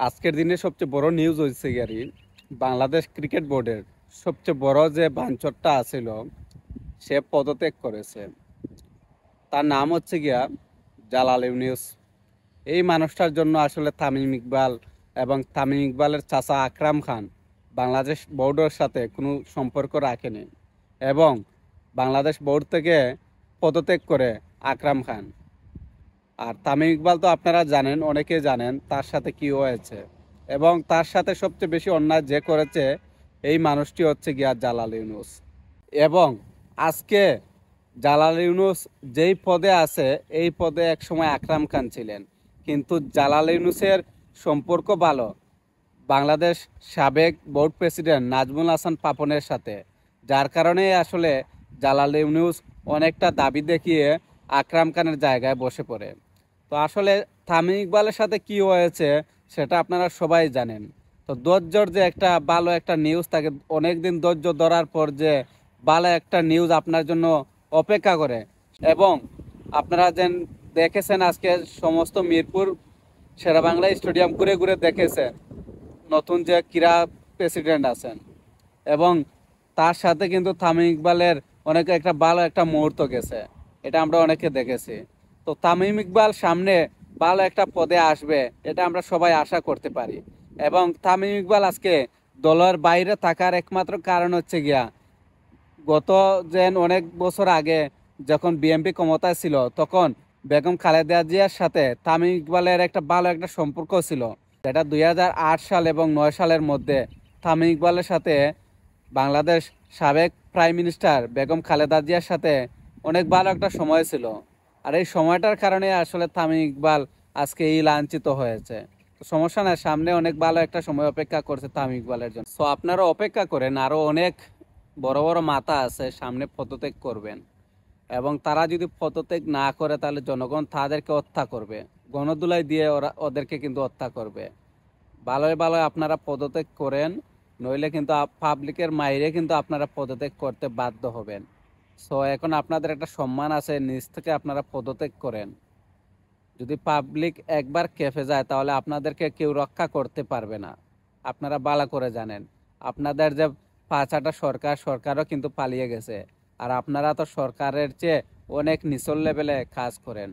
আজকের দিনে সবচেয়ে বড় নিউজ হয়েছে গাড়ি বাংলাদেশ ক্রিকেট বোর্ডের সবচেয়ে বড় যে বাঞ্চরটা আছিল সে পদত্যাগ করেছে। তার নাম হচ্ছে গিয়া জালাল ইউনুস। এই মানুষটার জন্য আসলে তামিম ইকবাল এবং তামিম ইকবালের চাচা আকরাম খান বাংলাদেশ বোর্ডের সাথে কোনো সম্পর্ক রাখেনি এবং বাংলাদেশ বোর্ড থেকে পদত্যাগ করে আকরাম খান। আর তামিম ইকবাল তো আপনারা জানেন, অনেকে জানেন তার সাথে কি হয়েছে এবং তার সাথে সবচেয়ে বেশি অন্যায় যে করেছে এই মানুষটি হচ্ছে গিয়া জালাল ইউনুস। এবং আজকে জালাল ইউনুস যেই পদে আছে এই পদে একসময় আকরাম খান ছিলেন, কিন্তু জালাল ইউনুসের সম্পর্ক ভালো বাংলাদেশ সাবেক বোর্ড প্রেসিডেন্ট নাজমুল হাসান পাপনের সাথে, যার কারণে আসলে জালাল ইউনুস অনেকটা দাবি দেখিয়ে আকরাম খানের জায়গায় বসে পড়ে। তো আসলে তামিম ইকবালের সাথে কি হয়েছে সেটা আপনারা সবাই জানেন। তো ধৈর্যর যে একটা ভালো একটা নিউজ থাকে, অনেকদিন ধৈর্য ধরার পর যে ভালো একটা নিউজ আপনার জন্য অপেক্ষা করে। এবং আপনারা যেন দেখেছেন আজকে সমস্ত মিরপুর শেরেবাংলা স্টেডিয়াম ঘুরে ঘুরে দেখেছেন নতুন যে ক্রীড়া প্রেসিডেন্ট আছেন, এবং তার সাথে কিন্তু তামিম ইকবালের অনেক একটা ভালো একটা মুহূর্ত গেছে, এটা আমরা অনেকে দেখেছি। তো তামিম ইকবাল সামনে ভালো একটা পদে আসবে এটা আমরা সবাই আশা করতে পারি। এবং তামিম ইকবাল আজকে দলের বাইরে থাকার একমাত্র কারণ হচ্ছে গিয়া গত যেন অনেক বছর আগে যখন বিএনপি ক্ষমতায় ছিল তখন বেগম খালেদা জিয়ার সাথে তামিম ইকবালের একটা ভালো একটা সম্পর্ক ছিল, যেটা 2008 সাল এবং 9 সালের মধ্যে তামিম ইকবালের সাথে বাংলাদেশ সাবেক প্রাইম মিনিস্টার বেগম খালেদা জিয়ার সাথে অনেক ভালো একটা সময় ছিল। আর এই সময়টার কারণে আসলে তামিম ইকবাল আজকে এই লাঞ্ছিত হয়েছে। তো সমস্যা না, সামনে অনেক ভালো একটা সময় অপেক্ষা করছে তামিম ইকবালের জন্য। সো আপনারা অপেক্ষা করেন, আরও অনেক বড় বড় মাথা আছে সামনে পদত্যাগ করবেন, এবং তারা যদি পদত্যাগ না করে তাহলে জনগণ তাদেরকে হত্যা করবে, গণদুলাই দিয়ে ওদেরকে কিন্তু হত্যা করবে। ভালোই ভালোই আপনারা পদত্যাগ করেন, নইলে কিন্তু পাবলিকের মাইরে কিন্তু আপনারা পদত্যাগ করতে বাধ্য হবেন। সো এখন আপনাদের একটা সম্মান আছে, নিজ থেকে আপনারা পদত্যাগ করেন। যদি পাবলিক একবার খেপে যায় তাহলে আপনাদেরকে কেউ রক্ষা করতে পারবে না, আপনারা ভালো করে জানেন। আপনাদের যে পাঁচাটা সরকারও কিন্তু পালিয়ে গেছে, আর আপনারা তো সরকারের চেয়ে অনেক নিচল লেভেলে কাজ করেন।